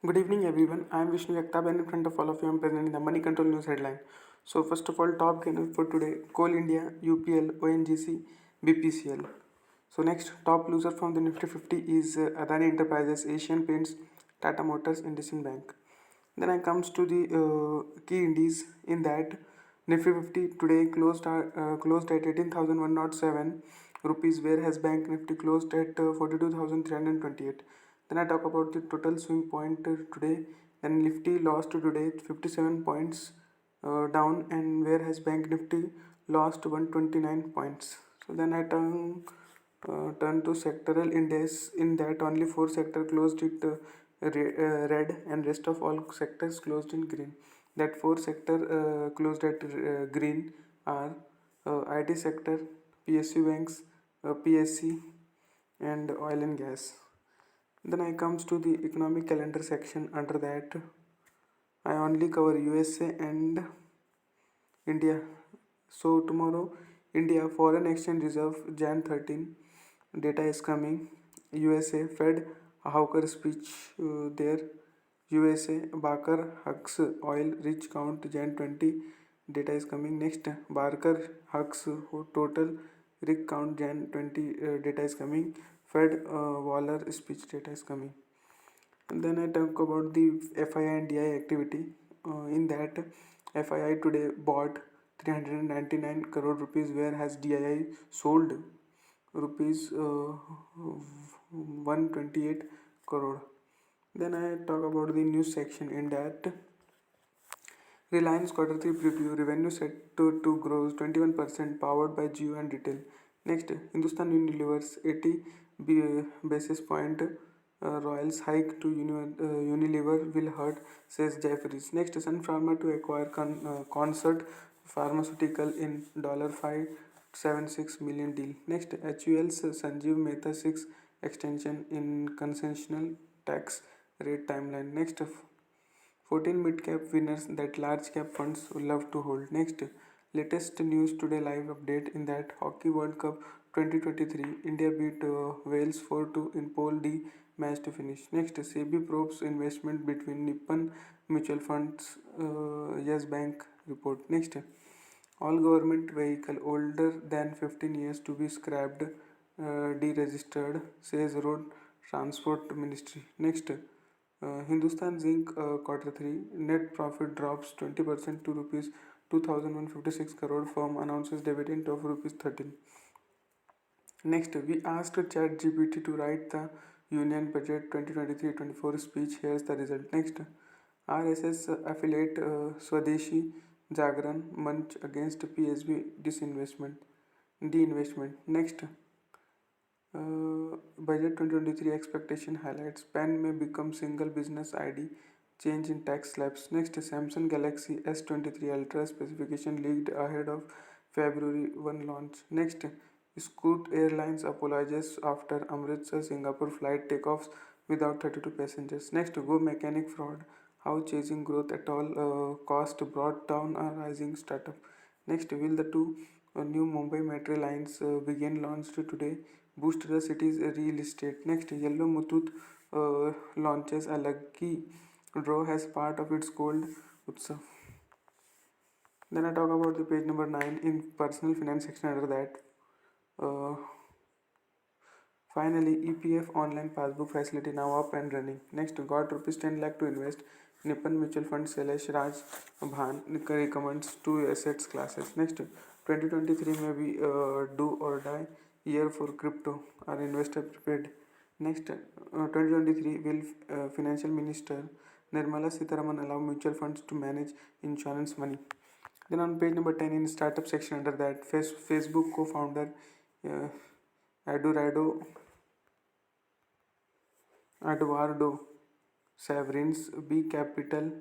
Good evening, everyone. I am Vishnu Yaktab, and in front of all of you, I am presenting the Money Control News headline. So, first of all, top gainers for today: Coal India, UPL, ONGC, BPCL. So, next, top loser from the Nifty 50 is Adani Enterprises, Asian Paints, Tata Motors, IndusInd Bank. Then I comes to the key indies in that Nifty 50 today closed at 18,107 rupees, whereas Bank Nifty closed at 42,328. Then I talk about the total swing point today. Then Nifty lost today 57 points down, and whereas Bank Nifty lost 129 points. So then I turn to sectoral index. In that only four sector closed it red, and rest of all sectors closed in green. That four sector closed at green are IT sector, PSU banks, PSC, and oil and gas. Then I comes to the economic calendar section. Under that I only cover USA and India. So tomorrow India foreign exchange reserve Jan 13 data is coming. USA Fed Hawker speech there. USA Barker Hugs oil rich count Jan 20 data is coming. Next Barker Hugs total rig count Jan 20 data is coming. Fed Waller speech data is coming. And then I talk about the FII and DI activity. In that, FII today bought 399 crore rupees, whereas DII sold rupees 128 crore. Then I talk about the news section. In that, Reliance quarter 3 preview revenue set to grow 21%, powered by Jio and retail. Next, Hindustan Unilever's 80 basis point royals hike to Unilever will hurt, says Jeffries. Next, Sun Pharma to acquire Concert Pharmaceutical in $576 million deal. Next, HUL's Sanjeev Mehta 6 extension in concessional tax rate timeline. Next, 14 mid-cap winners that large cap funds will love to hold. Next, latest news today live update. In that, Hockey World Cup 2023, India beat Wales 4-2 in Pool D match to finish. Next, SEBI probes investment between Nippon mutual funds, Yes Bank report. Next, all government vehicle older than 15 years to be scrapped, deregistered, says Road Transport Ministry. Next, Hindustan Zinc quarter 3 net profit drops 20% to rupees 2,156 crore. Firm announces dividend of rupees 13. Next, we asked ChatGPT to write the Union Budget 2023-24 speech. Here's the result. Next, RSS affiliate Swadeshi Jagran Munch against PSB deinvestment. Next, Budget 2023 expectation highlights PAN may become single business ID, change in tax slabs. Next, Samsung Galaxy S23 Ultra specification leaked ahead of February 1 launch. Next, Scoot Airlines apologizes after Amritsar Singapore flight takeoffs without 32 passengers. Next, Go Mechanic fraud. How chasing growth at all cost brought down a rising startup. Next, will the two new Mumbai metro lines begin launched today, boost the city's real estate. Next, Yellow Muthoot launches a lucky draw as part of its gold Utsav. Then I talk about the page number 9 in personal finance section. Under that, uh, finally, EPF online passbook facility now up and running. Next, got rupees 10 lakh to invest. Nippon Mutual Fund Selesh Raj Bhan recommends two assets classes. Next, 2023 may be do or die year for crypto. Are investor prepared? Next, 2023 will Financial Minister Nirmala Sitharaman allow mutual funds to manage insurance money. Then on page number 10 in startup section, under that, Facebook co-founder uh, Eduardo Saverin's B Capital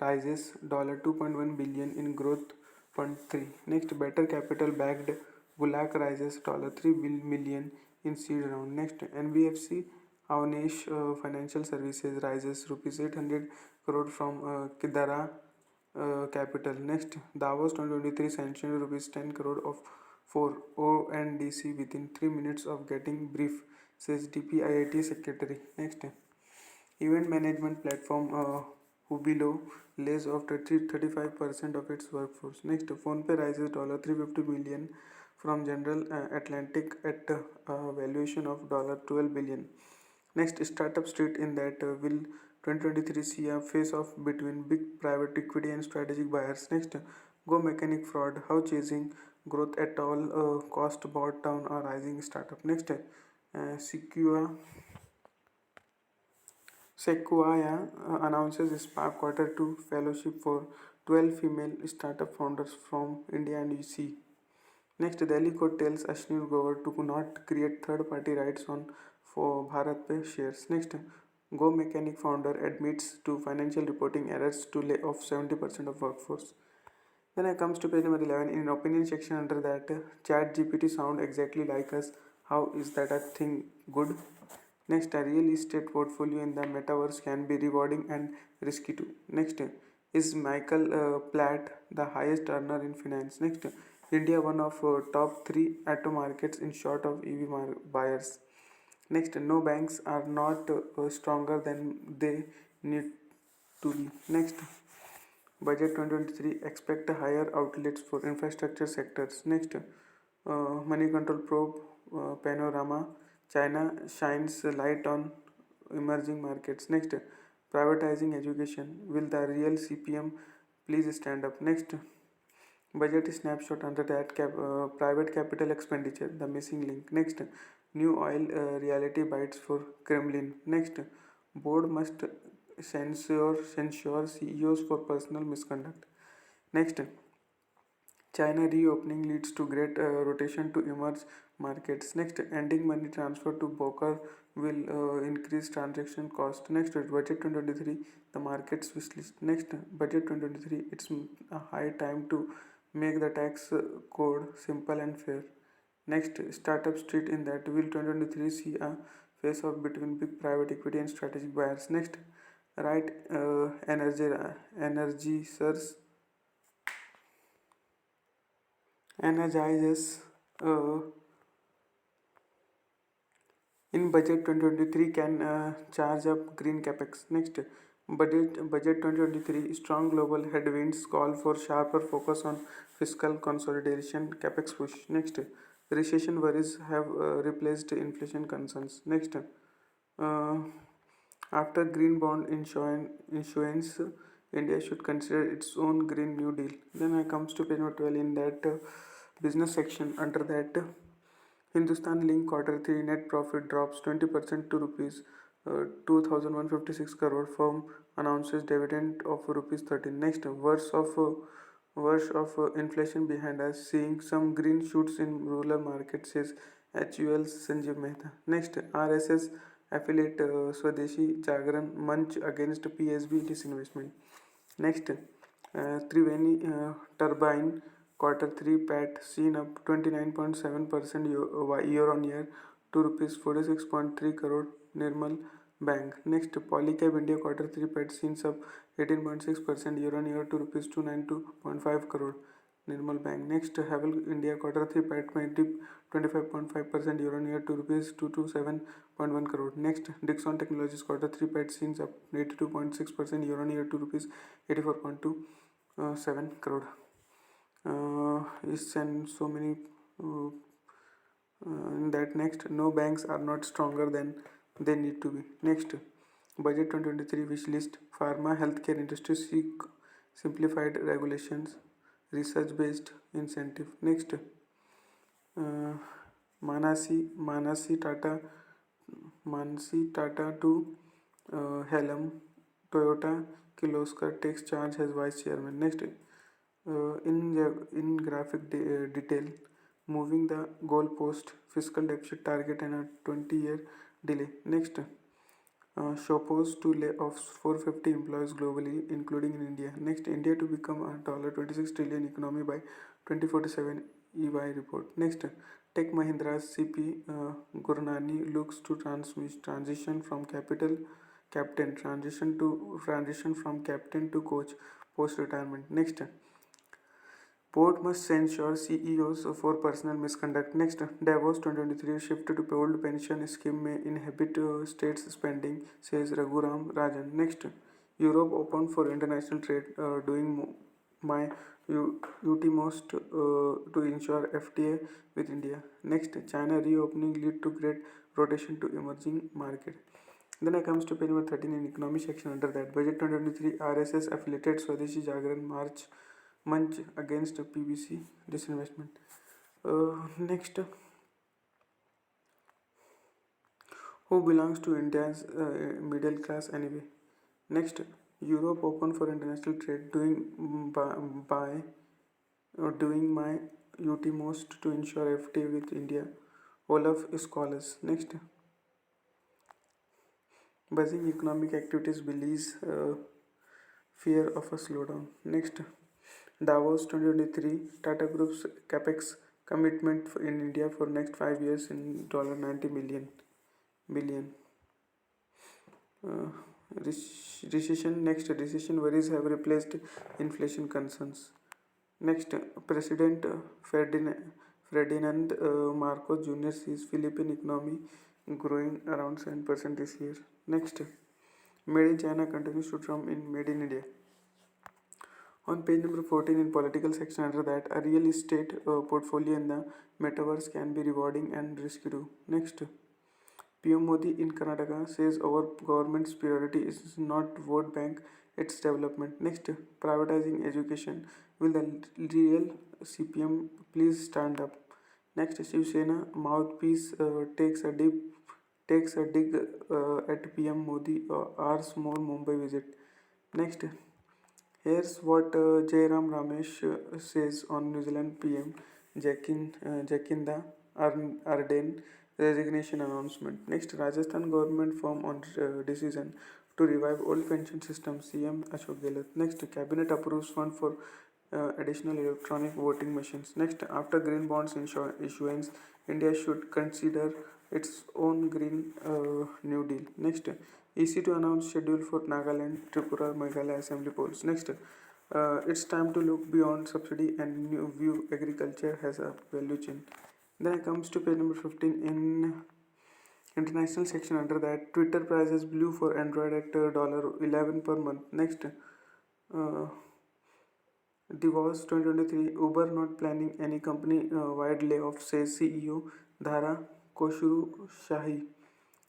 rises $2.1 billion in growth fund 3. Next, Better Capital backed Bullock rises $3 million in seed round. Next, NBFC Avnesh Financial Services rises rupees 800 crore from Kidara Capital. Next, Davos 2023 sanctioned rupees 10 crore of for ONDC within 3 minutes of getting brief, says DPIIT secretary. Next, Event management platform Hubilo lays off 35% of its workforce. Next, PhonePe raises $350 million from General Atlantic at a valuation of $12 billion. Next, Startup Street in that will 2023 see a face-off between big private equity and strategic buyers. Next, Go Mechanic fraud, how chasing growth at all cost brought down a rising startup. Next, Sequoia announces Spark Quarter 2 fellowship for 12 female startup founders from India and UC. Next, Delhi court tells Ashwini Grover to not create third-party rights on for BharatPe shares. Next, Go Mechanic founder admits to financial reporting errors to lay off 70% of workforce. Then I comes to page number 11. In opinion section under that, Chat GPT sound exactly like us. How is that a thing good? Next, a real estate portfolio in the metaverse can be rewarding and risky too. Next, is Michael Platt the highest earner in finance? Next, India one of top three auto markets in short of buyers. Next, no banks are not stronger than they need to be. Next, budget 2023 expect higher outlets for infrastructure sectors. Next, money control probe panorama. China shines light on emerging markets. Next, privatizing education. Will the real CPM please stand up? Next, budget snapshot under that private capital expenditure. The missing link. Next, new oil reality bites for Kremlin. Next, board must censure CEOs for personal misconduct. Next, China reopening leads to great rotation to emerging markets. Next, ending money transfer to broker will increase transaction cost. Next, budget 2023, the markets wishlist. Next, budget 2023, it's a high time to make the tax code simple and fair. Next, startup street in that will 2023 see a face off between big private equity and strategic buyers. Next, right energy source energizes uh, in budget 2023 can charge up green capex. Next, budget 2023 strong global headwinds call for sharper focus on fiscal consolidation capex push. Next, recession worries have replaced inflation concerns. Next, after green bond issuance, India should consider its own Green New Deal. Then I comes to page number 12 in that business section. Under that, Hindustan Link Quarter 3 net profit drops 20% to rupees 2156 crore. Firm announces dividend of rupees 13. Next, verse of inflation behind us, seeing some green shoots in rural markets, says HUL's Sanjeev Mehta. Next, RSS affiliate Swadeshi Jagran munch against PSB disinvestment. Next, Triveni turbine quarter 3 PAT seen up 29.7% year on year to rupees 46.3 crore Nirmal Bank. Next, Polycab India quarter 3 PAT seen up 18.6% year on year to rupees 292.5 crore Nirmal Bank. Next, Havel India quarter 3 PAT may dip 25.5% year on year to rupees 227.1 crore. Next, Dixon Technologies quarter 3 PAT seen up 82.6% year on year to rupees 84.27 crore. Is and so many uh, in that. Next, no banks are not stronger than they need to be. Next, budget 2023 wish list. Pharma healthcare industry seek simplified regulations, research based incentive. Next, uh, Manasi Tata to Helm Toyota Kirloskar takes charge as vice chairman. Next, in graphic detail, moving the goalpost, fiscal deficit target and a 20-year delay. Next, Shopos to lay off 450 employees globally, including in India. Next, India to become a $26 trillion economy by 2047 EY report. Next, Tech Mahindra's CP Gurnani looks to transition from captain from captain to coach post retirement. Next, Port must censure CEOs for personal misconduct. Next, Davos 2023 shift to old pension scheme may inhibit states spending, says Raghuram Rajan. Next, Europe open for international trade, doing my utmost to ensure FTA with India. Next, China reopening lead to great rotation to emerging market. Then I comes to page number 13 in economy section. Under that, budget 2023 RSS affiliated Swadeshi Jagran March munch against PVC disinvestment. Next, who belongs to India's middle class anyway? Next, Europe open for international trade, doing my utmost to ensure FTA with India. Olaf scholars. Next, buzzing economic activities believes fear of a slowdown. Next, Davos 2023 Tata Group's capex commitment in India for next 5 years in $90 billion. Uh, recession worries have replaced inflation concerns. Next, President Ferdinand Marcos Jr. sees Philippine economy growing around 7% this year. Next, Made in China continues to trump in Made in India. On page number 14 in political section, under that, a real estate portfolio in the metaverse can be rewarding and risky too. Next, PM Modi in Karnataka says our government's priority is not vote bank, its development. Next, privatizing education. Will the real CPM please stand up? Next, Shiv Sena mouthpiece takes a dig at PM Modi hours more Mumbai visit. Next, here's what Jairam Ramesh says on New Zealand PM Jacinda Ardern resignation announcement. Next, Rajasthan government firm on decision to revive old pension system, CM Ashok Gehlot. Next, cabinet approves fund for additional electronic voting machines. Next, after green bonds issuance, India should consider its own green new deal. Next, EC to announce schedule for Nagaland, Tripura, Meghalaya assembly polls. Next, it's time to look beyond subsidy and new view agriculture has a value chain. Then it comes to page number 15 in international section. Under that, Twitter prices blue for Android at $11 per month. Next, Divorce 2023 Uber not planning any company wide layoff, says CEO Dhara Koshuru Shahi.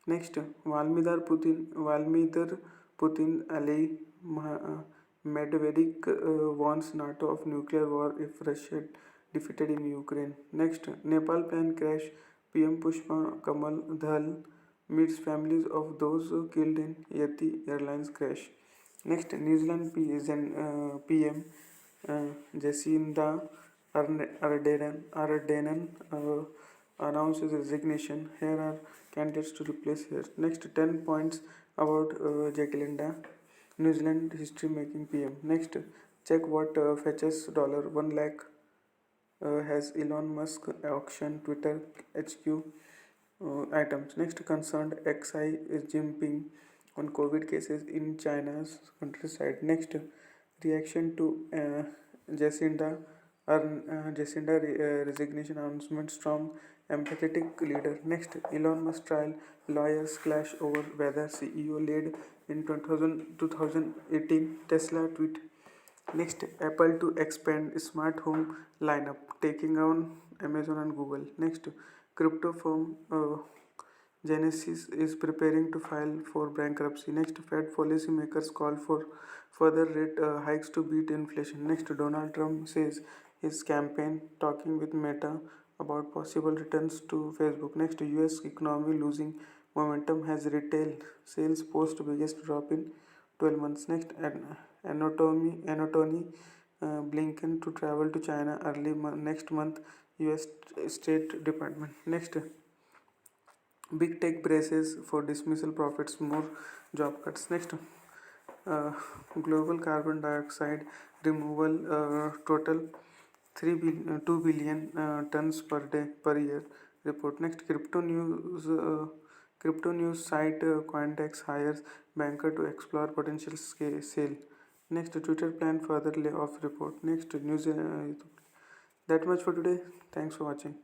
Next, Valmidar Putin ally Medvedev warns NATO of nuclear war if Russia defeated in Ukraine. Next, Nepal plane crash. PM Pushpa Kamal Dhal meets families of those killed in Yeti Airlines crash. Next, New Zealand PM Jacinda Ardern announces resignation. Here are candidates to replace her. Next, 10 points about Jacinda, New Zealand history making PM. Next, check what fetches $1 lakh has Elon Musk auction Twitter HQ items. Next, concerned XI is Jinping on COVID cases in China's countryside. Next, reaction to Jacinda resignation announcements from empathetic leader. Next, Elon Musk trial lawyers clash over whether CEO led in 2018 Tesla tweet. Next, Apple to expand smart home lineup, taking on Amazon and Google. Next, crypto firm Genesis is preparing to file for bankruptcy. Next, Fed policymakers call for further rate hikes to beat inflation. Next, Donald Trump says his campaign talking with Meta about possible returns to Facebook. Next, US economy losing momentum has retail sales post biggest drop in 12 months. Next, Anthony Blinken to travel to China next month, US State Department. Next, big tech braces for dismissal profits, more job cuts. Next, global carbon dioxide removal total 2 billion tons per day per year report. Next, crypto news site Coindex hires banker to explore potential sale. Next, Twitter plan further layoff report. Next, news That much for today. Thanks for watching.